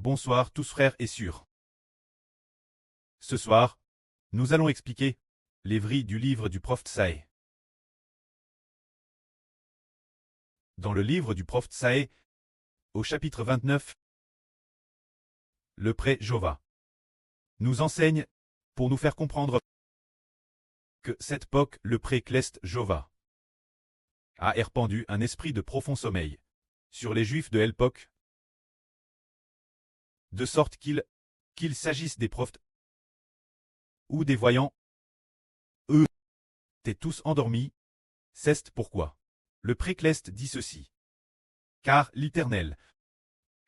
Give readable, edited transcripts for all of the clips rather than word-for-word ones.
Bonsoir tous frères et sœurs. Ce soir, nous allons expliquer les vrilles du livre du prophète Saë. Dans le livre du prophète Saë, au chapitre 29, le prêtre Jova nous enseigne, pour nous faire comprendre que cette époque, le prêtre Jova a répandu un esprit de profond sommeil sur les Juifs de l'époque, de sorte qu'il s'agisse des prophètes ou des voyants, eux étaient tous endormis. C'est pourquoi le prêtre dit ceci. Car l'Éternel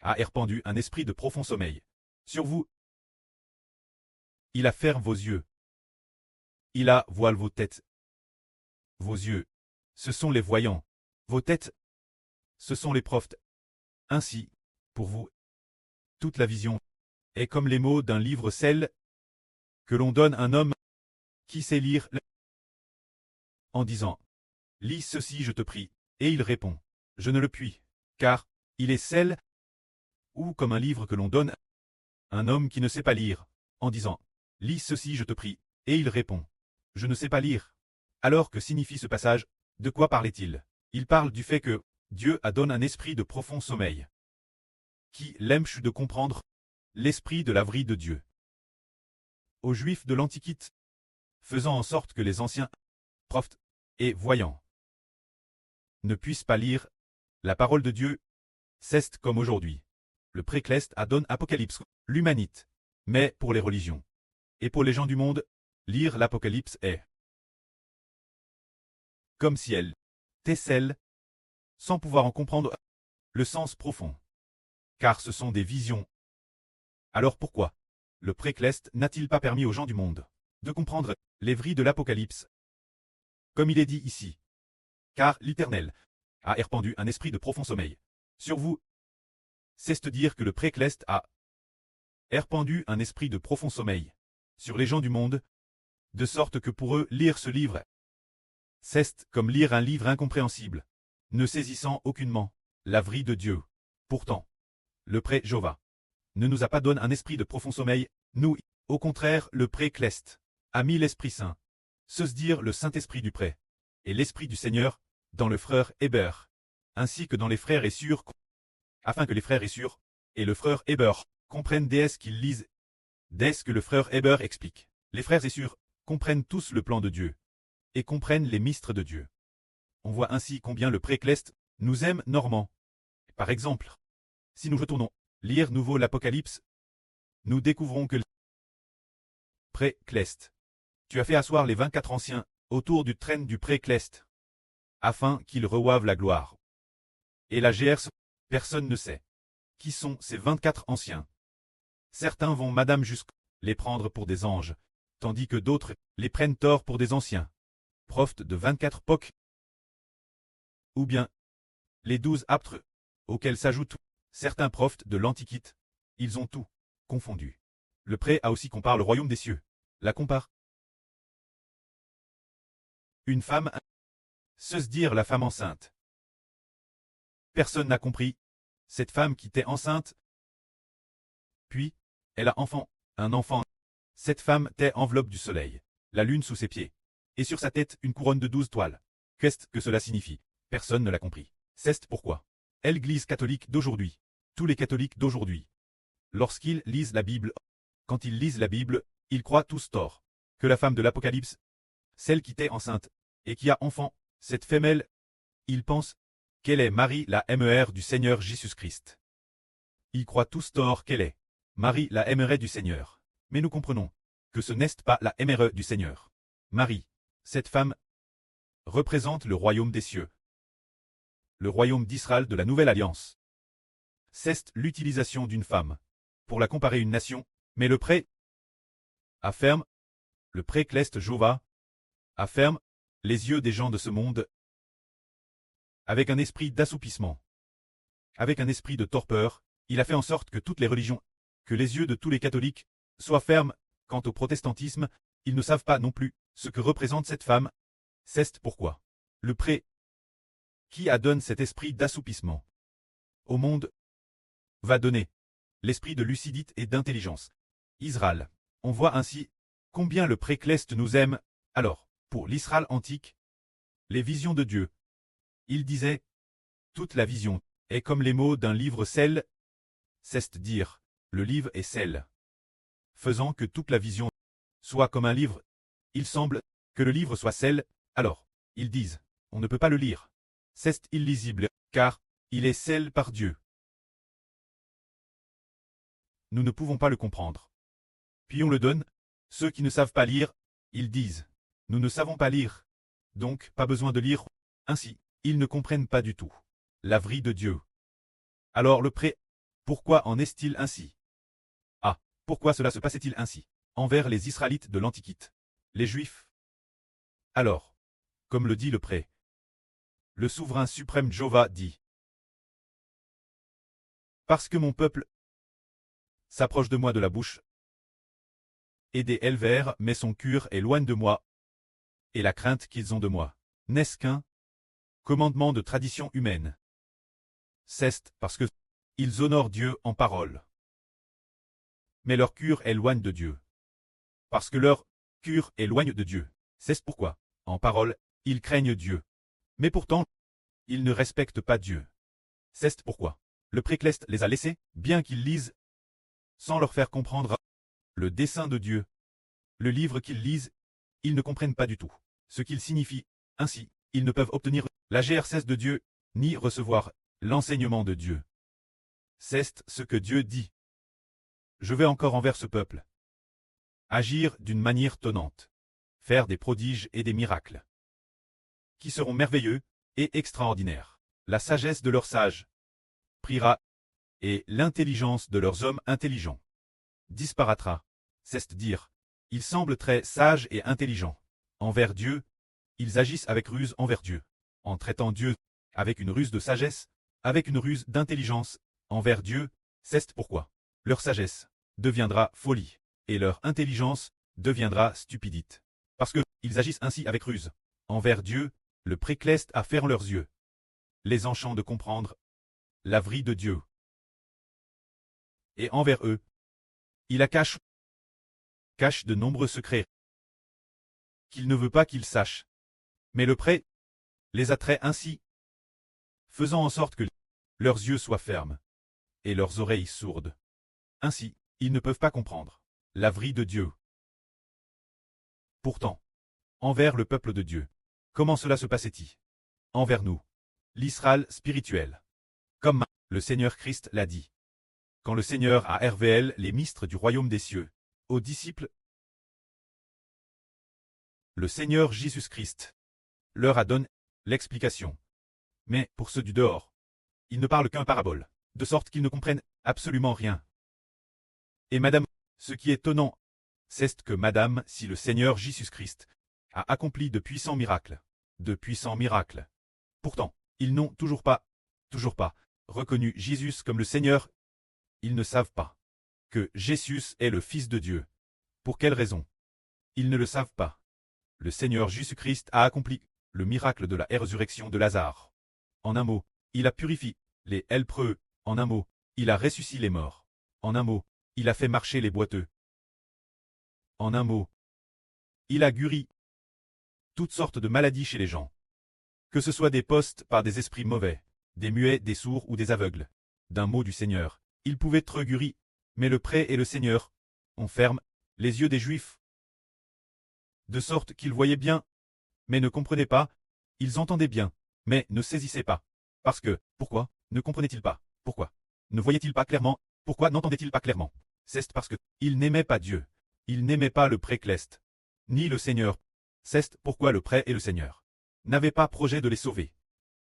a répandu un esprit de profond sommeil sur vous. Il a fermé vos yeux. Il a voilé vos têtes. Vos yeux, ce sont les voyants. Vos têtes, ce sont les prophètes. Ainsi, pour vous, toute la vision est comme les mots d'un livre sel que l'on donne à un homme qui sait lire en disant « Lis ceci, je te prie », et il répond « Je ne le puis, car il est sel », ou comme un livre que l'on donne à un homme qui ne sait pas lire, en disant « Lis ceci, je te prie », et il répond « Je ne sais pas lire ». Alors que signifie ce passage? De quoi parlait-il? Il parle du fait que Dieu a donné un esprit de profond sommeil, qui l'empêche de comprendre l'esprit de la vrille de Dieu. Aux Juifs de l'Antiquité, faisant en sorte que les anciens prophètes et voyants ne puissent pas lire la parole de Dieu, c'est comme aujourd'hui. Le prêtre a donné Apocalypse, l'humanité, mais pour les religions et pour les gens du monde, lire l'Apocalypse est comme si elle était celle, sans pouvoir en comprendre le sens profond. Car ce sont des visions. Alors pourquoi le prêtre n'a-t-il pas permis aux gens du monde de comprendre les vrilles de l'Apocalypse? Comme il est dit ici. Car l'Éternel a répandu un esprit de profond sommeil sur vous. C'est-à-dire que le prêtre a répandu un esprit de profond sommeil sur les gens du monde, de sorte que pour eux, lire ce livre, c'est comme lire un livre incompréhensible, ne saisissant aucunement la vrille de Dieu. Pourtant, le prêtre Jova ne nous a pas donné un esprit de profond sommeil, nous, au contraire, le prêtre a mis l'Esprit Saint, c'est-à-dire le Saint-Esprit du prêtre, et l'Esprit du Seigneur, dans le frère Héber, ainsi que dans les frères et sœurs, afin que les frères et sœurs, et le frère Héber, comprennent dès ce qu'ils lisent, dès ce que le frère Héber explique. Les frères et sœurs comprennent tous le plan de Dieu, et comprennent les mystères de Dieu. On voit ainsi combien le prêtre nous aime normand. Par exemple, si nous retournons lire nouveau l'Apocalypse, nous découvrons que le prêtre, tu as fait asseoir les 24 anciens autour du trône du prêtre, afin qu'ils reçoivent la gloire. Et la GRS, personne ne sait. Qui sont ces 24 anciens? Certains vont madame jusqu'à les prendre pour des anges, tandis que d'autres les prennent tort pour des anciens prophètes de 24 époques. Ou bien les 12 apôtres, auxquels s'ajoutent certains prophètes de l'Antiquité, ils ont tout confondu. Le prêtre a aussi comparé le royaume des cieux. La compare une femme, c'est-à-dire la femme enceinte. Personne n'a compris. Cette femme qui était enceinte, puis, elle a un enfant. Cette femme était enveloppe du soleil, la lune sous ses pieds, et sur sa tête une couronne de 12 toiles. Qu'est-ce que cela signifie? Personne ne l'a compris. C'est pourquoi l'Église catholique d'aujourd'hui, tous les catholiques d'aujourd'hui, lorsqu'ils lisent la Bible, quand ils lisent la Bible, ils croient tous tort, que la femme de l'Apocalypse, celle qui était enceinte, et qui a enfant, cette femelle, ils pensent qu'elle est Marie la mère du Seigneur Jésus-Christ. Ils croient tous tort qu'elle est Marie la mère du Seigneur. Mais nous comprenons que ce n'est pas la mère du Seigneur. Marie, cette femme, représente le royaume des cieux, le royaume d'Israël de la Nouvelle Alliance. C'est l'utilisation d'une femme pour la comparer à une nation, mais le prêtre affirme, le prêtre Jova affirme les yeux des gens de ce monde avec un esprit d'assoupissement, avec un esprit de torpeur. Il a fait en sorte que toutes les religions, que les yeux de tous les catholiques soient fermes. Quant au protestantisme, ils ne savent pas non plus ce que représente cette femme. C'est pourquoi le prêtre qui a donné cet esprit d'assoupissement au monde va donner l'esprit de lucidité et d'intelligence. Israël. On voit ainsi combien le Précleste nous aime. Alors, pour l'Israël antique, les visions de Dieu. Il disait, toute la vision est comme les mots d'un livre sel, c'est-à-dire, le livre est sel. Faisant que toute la vision soit comme un livre, il semble que le livre soit sel, alors, ils disent, on ne peut pas le lire. C'est illisible, car il est sel par Dieu. Nous ne pouvons pas le comprendre. Puis on le donne, ceux qui ne savent pas lire, ils disent, nous ne savons pas lire, donc pas besoin de lire. Ainsi, ils ne comprennent pas du tout la vraie de Dieu. Alors le pré, pourquoi en est-il ainsi? Ah, pourquoi cela se passait-il ainsi envers les Israélites de l'Antiquité, les Juifs? Alors, comme le dit le pré, le souverain suprême Jéhovah dit, parce que mon peuple s'approche de moi de la bouche, et des éleveurs, mais son cœur est loin de moi, et la crainte qu'ils ont de moi, n'est-ce qu'un commandement de tradition humaine? C'est parce que ils honorent Dieu en parole. Mais leur cœur est loin de Dieu. Parce que leur cœur est loin de Dieu. C'est pourquoi, en parole, ils craignent Dieu. Mais pourtant, ils ne respectent pas Dieu. C'est pourquoi le Précleste les a laissés, bien qu'ils lisent, sans leur faire comprendre le dessein de Dieu. Le livre qu'ils lisent, ils ne comprennent pas du tout ce qu'il signifie. Ainsi, ils ne peuvent obtenir la GRCS de Dieu, ni recevoir l'enseignement de Dieu. C'est ce que Dieu dit. Je vais encore envers ce peuple. Agir d'une manière tonnante. Faire des prodiges et des miracles. Qui seront merveilleux et extraordinaires. La sagesse de leurs sages priera, et l'intelligence de leurs hommes intelligents disparaîtra. C'est-à-dire, ils semblent très sages et intelligents. Envers Dieu, ils agissent avec ruse envers Dieu. En traitant Dieu avec une ruse de sagesse, avec une ruse d'intelligence, envers Dieu, c'est pourquoi leur sagesse deviendra folie, et leur intelligence deviendra stupidité. Parce que, ils agissent ainsi avec ruse. Envers Dieu, le Précleste a fermé leurs yeux, les enchants de comprendre la vraie de Dieu. Et envers eux, il a cache de nombreux secrets qu'il ne veut pas qu'ils sachent. Mais le pré les attrait ainsi, faisant en sorte que leurs yeux soient fermes et leurs oreilles sourdes. Ainsi, ils ne peuvent pas comprendre la vraie de Dieu. Pourtant, envers le peuple de Dieu, comment cela se passait-il? Envers nous, l'Israël spirituel. Comme le Seigneur Christ l'a dit. Quand le Seigneur a révélé les mystères du royaume des cieux aux disciples, le Seigneur Jésus-Christ leur a donné l'explication. Mais pour ceux du dehors, il ne parle qu'un parabole, de sorte qu'ils ne comprennent absolument rien. Et madame, ce qui est étonnant, c'est que madame, si le Seigneur Jésus-Christ a accompli de puissants miracles, pourtant, ils n'ont toujours pas, reconnu Jésus comme le Seigneur. Ils ne savent pas que Jésus est le Fils de Dieu. Pour quelle raison? Ils ne le savent pas. Le Seigneur Jésus-Christ a accompli le miracle de la résurrection de Lazare. En un mot, il a purifié les lépreux. En un mot, il a ressuscité les morts. En un mot, il a fait marcher les boiteux. En un mot, il a guéri toutes sortes de maladies chez les gens. Que ce soit des postes par des esprits mauvais, des muets, des sourds ou des aveugles. D'un mot du Seigneur, ils pouvaient être guéris, mais le pré et le Seigneur, on ferme les yeux des Juifs. De sorte qu'ils voyaient bien, mais ne comprenaient pas, ils entendaient bien, mais ne saisissaient pas. Parce que, pourquoi ne comprenaient-ils pas? Pourquoi ne voyaient-ils pas clairement? Pourquoi n'entendaient-ils pas clairement? C'est parce que, ils n'aimaient pas Dieu. Ils n'aimaient pas le Précleste, ni le Seigneur. C'est pourquoi le pré et le Seigneur n'avaient pas projet de les sauver.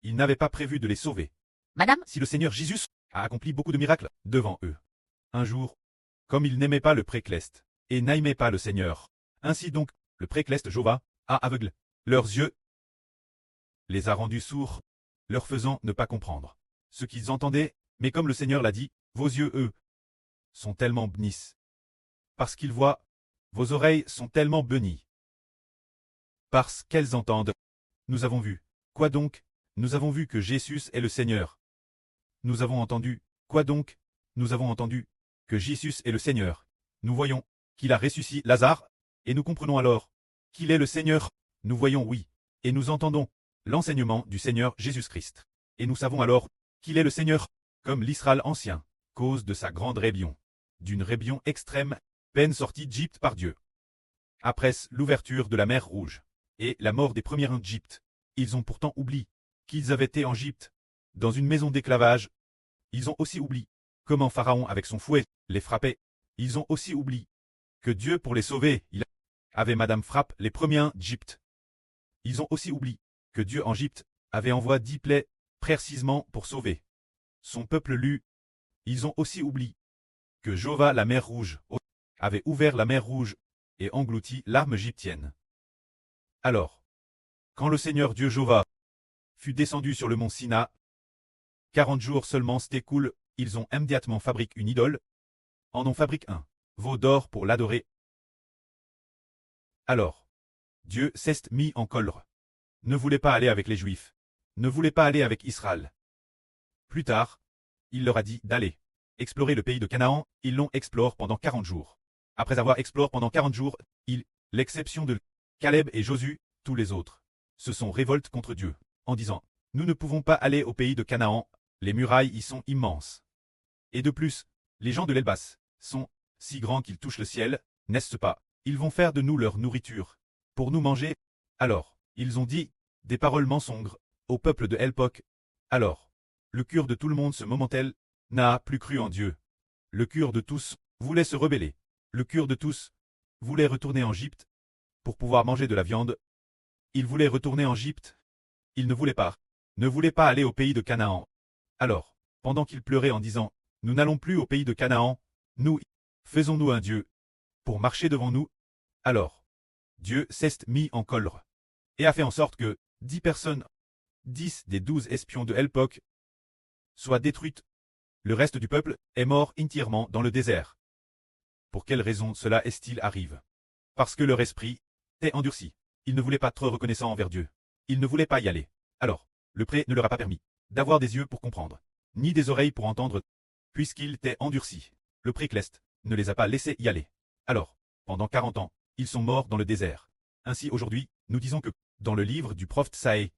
Ils n'avaient pas prévu de les sauver. Madame, Si le Seigneur Jésus a accompli beaucoup de miracles devant eux. Un jour, comme ils n'aimaient pas le Précleste, et n'aimaient pas le Seigneur, ainsi donc, le Précleste Jéhovah a aveuglé leurs yeux, les a rendus sourds, leur faisant ne pas comprendre ce qu'ils entendaient, mais comme le Seigneur l'a dit, vos yeux, eux, sont tellement bénis. Parce qu'ils voient, vos oreilles sont tellement bénies. Parce qu'elles entendent. Nous avons vu. Quoi donc? Nous avons vu que Jésus est le Seigneur. Nous avons entendu. Quoi donc? Nous avons entendu que Jésus est le Seigneur. Nous voyons qu'il a ressuscité Lazare, et nous comprenons alors qu'il est le Seigneur. Nous voyons oui, et nous entendons l'enseignement du Seigneur Jésus-Christ. Et nous savons alors qu'il est le Seigneur, comme l'Israël ancien, cause de sa grande rébellion, d'une rébellion extrême, peine sortie d'Égypte par Dieu. Après l'ouverture de la mer Rouge, et la mort des premiers en Égypte, ils ont pourtant oublié qu'ils avaient été en Égypte, dans une maison d'esclavage. Ils ont aussi oublié comment Pharaon avec son fouet les frappait. Ils ont aussi oublié que Dieu pour les sauver, il avait Madame frappe les premiers d'Égypte. Ils ont aussi oublié que Dieu en Égypte avait envoyé 10 plaies précisément pour sauver son peuple lu. Ils ont aussi oublié que Jova la mer Rouge avait ouvert la mer Rouge et englouti l'arme égyptienne. Alors, quand le Seigneur Dieu Jova fut descendu sur le mont Sina, 40 jours seulement s'écoulent, ils ont immédiatement fabriqué une idole, en ont fabriqué un veau d'or pour l'adorer. Alors, Dieu s'est mis en colère, ne voulait pas aller avec les Juifs, ne voulait pas aller avec Israël. Plus tard, il leur a dit d'aller explorer le pays de Canaan. Ils l'ont exploré pendant 40 jours. Après avoir exploré pendant 40 jours, l'exception de Caleb et Josué, tous les autres, se sont révoltés contre Dieu, en disant « Nous ne pouvons pas aller au pays de Canaan, les murailles y sont immenses. Et de plus, les gens de l'Elbas sont si grands qu'ils touchent le ciel, n'est-ce pas? Ils vont faire de nous leur nourriture, pour nous manger. » Alors, ils ont dit des paroles mensonges au peuple de Elpok. Alors, le cœur de tout le monde ce moment-là n'a plus cru en Dieu. Le cœur de tous voulait se rebeller. Le cœur de tous voulait retourner en Égypte pour pouvoir manger de la viande. Ils voulaient retourner en Égypte. Ils ne voulaient pas aller au pays de Canaan. Alors, pendant qu'ils pleuraient en disant « Nous n'allons plus au pays de Canaan, nous, faisons-nous un Dieu pour marcher devant nous ?» Alors, Dieu s'est mis en colère et a fait en sorte que 10 personnes, 10 des 12 espions de Elpok, soient détruites. Le reste du peuple est mort entièrement dans le désert. Pour quelle raison cela est-il arrive? Parce que leur esprit est endurci. Ils ne voulaient pas être reconnaissants envers Dieu. Ils ne voulaient pas y aller. Alors, le pré ne leur a pas permis d'avoir des yeux pour comprendre, ni des oreilles pour entendre, puisqu'ils étaient endurcis. Le précleste ne les a pas laissés y aller. Alors, pendant 40 ans, ils sont morts dans le désert. Ainsi aujourd'hui, nous disons que, dans le livre du prophète Saé,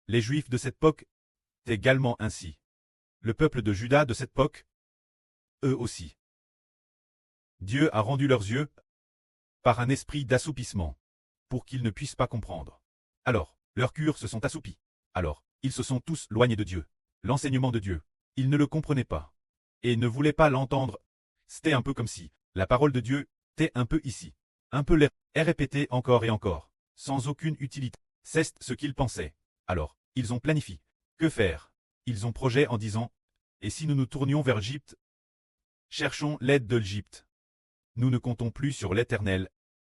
les Juifs de cette époque, également ainsi. Le peuple de Juda de cette époque, eux aussi. Dieu a rendu leurs yeux par un esprit d'assoupissement, pour qu'ils ne puissent pas comprendre. Alors, leurs cœurs se sont assoupis. Alors, ils se sont tous éloignés de Dieu. L'enseignement de Dieu, ils ne le comprenaient pas. Et ne voulaient pas l'entendre. C'était un peu comme si la parole de Dieu était un peu ici. Un peu l'air est répété encore et encore, sans aucune utilité. C'est ce qu'ils pensaient. Alors, ils ont planifié. Que faire? Ils ont projet en disant « Et si nous nous tournions vers l'Égypte? Cherchons l'aide de l'Égypte. Nous ne comptons plus sur l'Éternel. »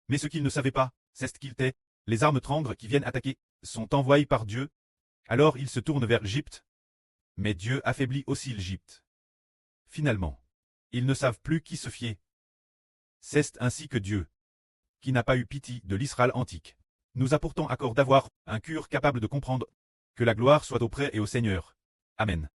Mais ce qu'ils ne savaient pas, c'est qu'il était. Les armes trangres qui viennent attaquer sont envoyées par Dieu. Alors ils se tournent vers l'Égypte. Mais Dieu affaiblit aussi l'Égypte. Finalement, ils ne savent plus qui se fier. C'est ainsi que Dieu, qui n'a pas eu pitié de l'Israël antique, nous a pourtant accordé d'avoir un cœur capable de comprendre que la gloire soit auprès et au Seigneur. Amen.